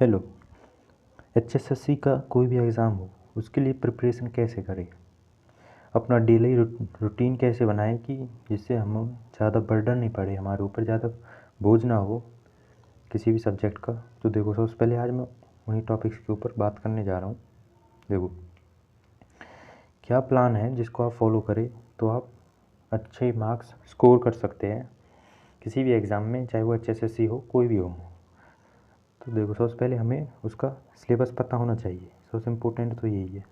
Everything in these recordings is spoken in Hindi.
हेलो। एचएसएससी का कोई भी एग्ज़ाम हो उसके लिए प्रिपरेशन कैसे करें, अपना डेली रूटीन कैसे बनाएं कि जिससे हम ज़्यादा बर्डन नहीं पड़े, हमारे ऊपर ज़्यादा बोझ ना हो किसी भी सब्जेक्ट का। तो देखो, सबसे पहले आज मैं उन्हीं टॉपिक्स के ऊपर बात करने जा रहा हूँ। देखो, क्या प्लान है जिसको आप फॉलो करें तो आप अच्छे मार्क्स स्कोर कर सकते हैं किसी भी एग्ज़ाम में, चाहे वो एचएसएससी हो कोई भी हो। तो देखो, सबसे पहले हमें उसका सिलेबस पता होना चाहिए, सबसे इम्पोर्टेंट तो यही है।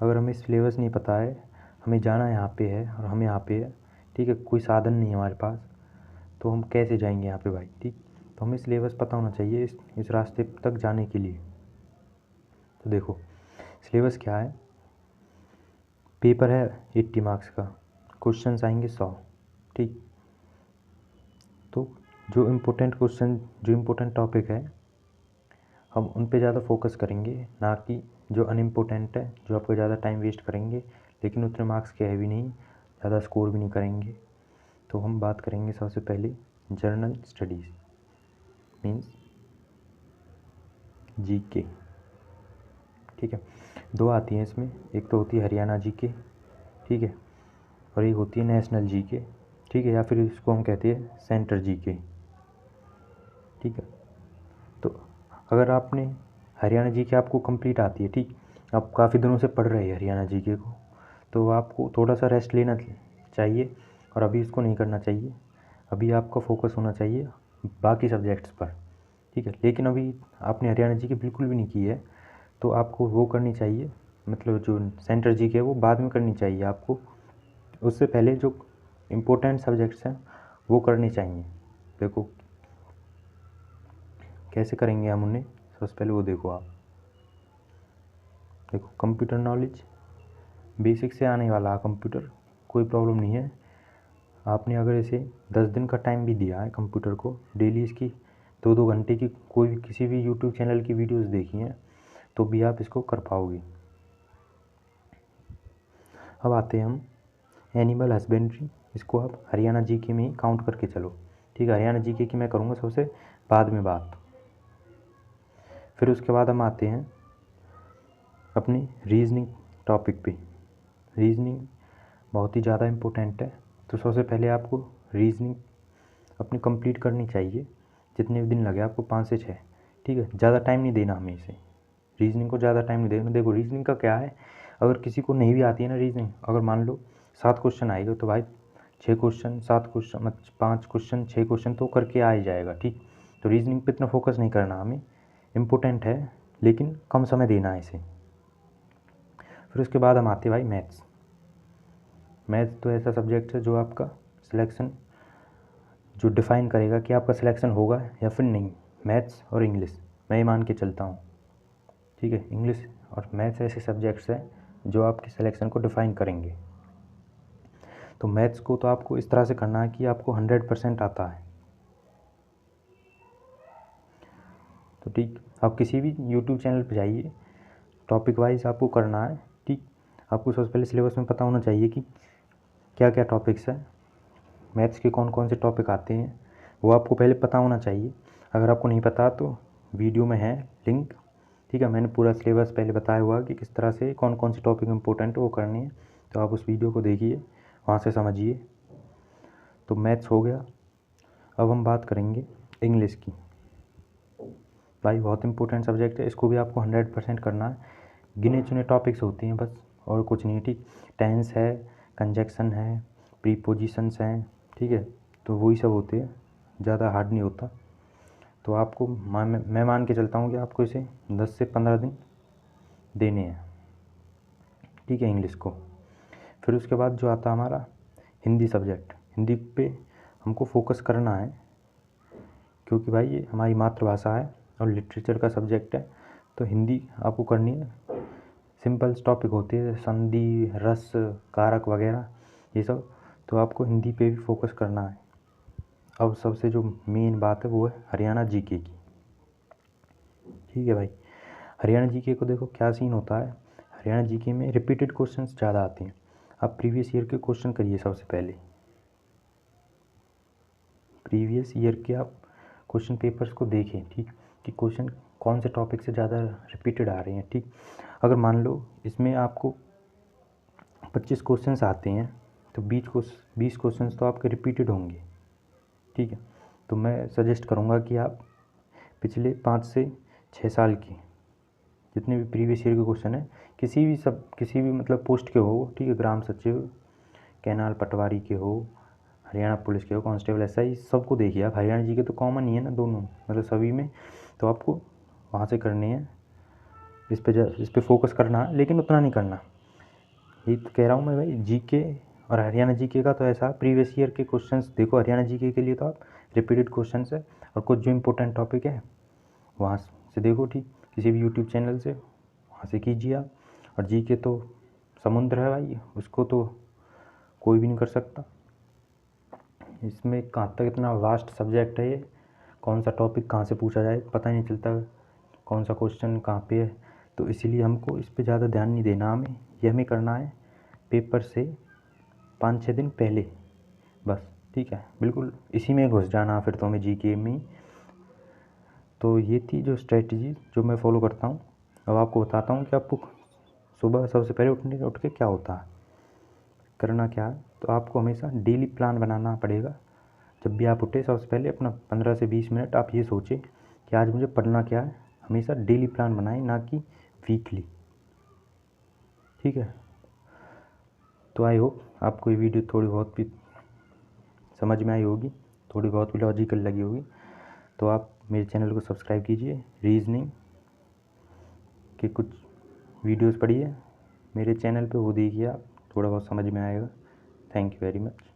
अगर हमें सिलेबस नहीं पता है, हमें जाना यहाँ पे है और हम यहाँ पे है, ठीक है, कोई साधन नहीं है हमारे पास, तो हम कैसे जाएंगे यहाँ पे भाई, ठीक। तो हमें सिलेबस पता होना चाहिए इस रास्ते तक जाने के लिए। तो देखो, सिलेबस क्या है। पेपर है 80 मार्क्स का, क्वेश्चंस आएंगे 100, ठीक। तो जो इम्पोर्टेंट टॉपिक है हम उन पे ज़्यादा फोकस करेंगे, ना कि जो अनइम्पोर्टेंट है, जो आपको ज़्यादा टाइम वेस्ट करेंगे लेकिन उतने मार्क्स के है भी नहीं, ज़्यादा स्कोर भी नहीं करेंगे। तो हम बात करेंगे सबसे पहले जर्नल स्टडीज़, मीन्स जीके, ठीक है। दो आती हैं इसमें, एक तो होती है हरियाणा जीके, ठीक है, और एक होती है नेशनल जीके, ठीक है, या फिर इसको हम कहते हैं सेंटर जीके, ठीक है। तो अगर आपने हरियाणा जीके आपको कंप्लीट आती है, ठीक, आप काफ़ी दिनों से पढ़ रहे हैं हरियाणा जीके को, तो आपको थोड़ा सा रेस्ट लेना चाहिए और अभी इसको नहीं करना चाहिए। अभी आपका फोकस होना चाहिए बाकी सब्जेक्ट्स पर, ठीक है। लेकिन अभी आपने हरियाणा जीके बिल्कुल भी नहीं की है तो आपको वो करनी चाहिए, मतलब जो सेंटर जीके है वो बाद में करनी चाहिए आपको। उससे पहले जो इम्पोर्टेंट सब्जेक्ट्स हैं वो करने चाहिए। देखो कैसे करेंगे हम उन्हें, सबसे पहले वो देखो आप। देखो, कंप्यूटर नॉलेज बेसिक से आने वाला कंप्यूटर, कोई प्रॉब्लम नहीं है। आपने अगर इसे 10 दिन का टाइम भी दिया है कंप्यूटर को, डेली इसकी 2-2 घंटे की कोई भी किसी भी यूट्यूब चैनल की वीडियोस देखी हैं तो भी आप इसको कर पाओगे। अब आते हैं हम एनिमल हस्बेंड्री, इसको आप हरियाणा जीके में ही काउंट करके चलो, ठीक है। हरियाणा जीके की मैं करूँगा सबसे बाद में बात। फिर उसके बाद हम आते हैं अपनी रीजनिंग टॉपिक पे। रीजनिंग बहुत ही ज़्यादा इम्पोर्टेंट है, तो सबसे पहले आपको रीजनिंग अपनी कंप्लीट करनी चाहिए, जितने भी दिन लगे आपको, 5 से 6, ठीक है। ज़्यादा टाइम नहीं देना हमें इसे, रीजनिंग को ज़्यादा टाइम नहीं देना। देखो, रीजनिंग का क्या है, अगर किसी को नहीं भी आती है ना रीजनिंग, अगर मान लो 7 क्वेश्चन आएगा तो भाई 6 क्वेश्चन 7 क्वेश्चन 5 क्वेश्चन 6 क्वेश्चन तो करके आ ही जाएगा, ठीक। तो रीजनिंग पे इतना फोकस नहीं करना हमें, इम्पोर्टेंट है लेकिन कम समय देना है इसे। फिर उसके बाद हम आते हैं भाई मैथ्स। मैथ्स तो ऐसा सब्जेक्ट है जो आपका सिलेक्शन जो डिफ़ाइन करेगा कि आपका सिलेक्शन होगा या फिर नहीं। मैथ्स और इंग्लिश मैं ही मान के चलता हूँ, ठीक है। इंग्लिश और मैथ्स ऐसे सब्जेक्ट्स हैं जो आपके सिलेक्शन को डिफ़ाइन करेंगे। तो मैथ्स को तो आपको इस तरह से करना है कि आपको 100% आता है, तो ठीक। आप किसी भी यूट्यूब चैनल पर जाइए, टॉपिक वाइज आपको करना है, ठीक। आपको सबसे पहले सिलेबस में पता होना चाहिए कि क्या क्या टॉपिक्स हैं, मैथ्स के कौन कौन से टॉपिक आते हैं, वो आपको पहले पता होना चाहिए। अगर आपको नहीं पता तो वीडियो में है लिंक, ठीक है, मैंने पूरा सिलेबस पहले बताया हुआ कि किस तरह से कौन कौन से टॉपिक इंपॉर्टेंट है वो करने हैं, तो आप उस वीडियो को देखिए, वहाँ से समझिए। तो मैथ्स हो गया। अब हम बात करेंगे इंग्लिश की। भाई बहुत इंपॉर्टेंट सब्जेक्ट है, इसको भी आपको 100% करना है। गिने चुने टॉपिक्स होते हैं बस, और कुछ नहीं, ठीक। टेंस है, कंजक्शन है, प्रीपोजिशंस हैं, ठीक है, तो वही सब होते हैं, ज़्यादा हार्ड नहीं होता। तो आपको मैं मान के चलता हूँ कि आपको इसे 10 से 15 दिन देने हैं, ठीक है, इंग्लिश को। फिर उसके बाद जो आता हमारा हिंदी सब्जेक्ट, हिंदी पे हमको फोकस करना है, क्योंकि भाई ये हमारी मातृभाषा है और लिटरेचर का सब्जेक्ट है, तो हिंदी आपको करनी है। सिंपल टॉपिक होते हैं, संधि, रस, कारक वगैरह ये सब, तो आपको हिंदी पे भी फोकस करना है। अब सबसे जो मेन बात है वो है हरियाणा जीके की, ठीक है भाई। हरियाणा जीके को देखो क्या सीन होता है, हरियाणा जीके में रिपीटेड क्वेश्चंस ज़्यादा आते हैं। आप प्रीवियस ईयर के क्वेश्चन करिए सबसे पहले, प्रीवियस ईयर के आप क्वेश्चन पेपर्स को देखें, ठीक। कि क्वेश्चन कौन से टॉपिक से ज़्यादा रिपीटेड आ रहे हैं। ठीक, अगर मान लो इसमें आपको 25 क्वेश्चंस आते हैं तो 20 क्वेश्चंस तो आपके रिपीटेड होंगे। ठीक है, तो मैं सजेस्ट करूँगा कि आप पिछले 5 से 6 साल की जितने भी प्रीवियस ईयर के क्वेश्चन हैं, किसी भी मतलब पोस्ट के हो, ठीक है, ग्राम सचिव, कैनाल पटवारी के हो, हरियाणा पुलिस के हो, कांस्टेबल, एसआई, सबको देखिए आप। हरियाणा जी के तो कॉमन ही है ना दोनों, मतलब सभी में, तो आपको वहाँ से करने हैं, इस पे फोकस करना है, लेकिन उतना नहीं करना। ये तो कह रहा हूँ मैं भाई, जीके और हरियाणा जीके का तो ऐसा प्रीवियस ईयर के क्वेश्चंस देखो। हरियाणा जीके के लिए तो आप रिपीटेड क्वेश्चंस है और कुछ जो इंपॉर्टेंट टॉपिक है वहाँ से देखो। ठीक, किसी भी यूट्यूब चैनल से वहाँ से कीजिए आप। और जीके तो समुद्र है भाई, उसको तो कोई भी नहीं कर सकता। इसमें कहाँ तक इतना वास्ट सब्जेक्ट है ये, कौन सा टॉपिक कहाँ से पूछा जाए पता ही नहीं चलता, कौन सा क्वेश्चन कहाँ पे है। तो इसीलिए हमको इस पे ज़्यादा ध्यान नहीं देना, हमें करना है पेपर से 5-6 दिन पहले बस। ठीक है, बिल्कुल इसी में घुस जाना फिर तो हमें जीके में। तो ये थी जो स्ट्रेटजी जो मैं फॉलो करता हूँ। अब आपको बताता हूँ कि आपको सुबह सबसे पहले उठ के क्या होता है, करना क्या है। तो आपको हमेशा डेली प्लान बनाना पड़ेगा। जब भी आप उठे सबसे पहले अपना 15 से 20 मिनट आप ये सोचें कि आज मुझे पढ़ना क्या है। हमेशा डेली प्लान बनाएं, ना कि वीकली। ठीक है, तो आई होप आपको ये वीडियो थोड़ी बहुत भी समझ में आई होगी, थोड़ी बहुत भी लॉजिकल लगी होगी। तो आप मेरे चैनल को सब्सक्राइब कीजिए, रीजनिंग के कुछ वीडियोस पढ़िए मेरे चैनल पे, वो देखिए आप, थोड़ा बहुत समझ में आएगा। Thank you very much.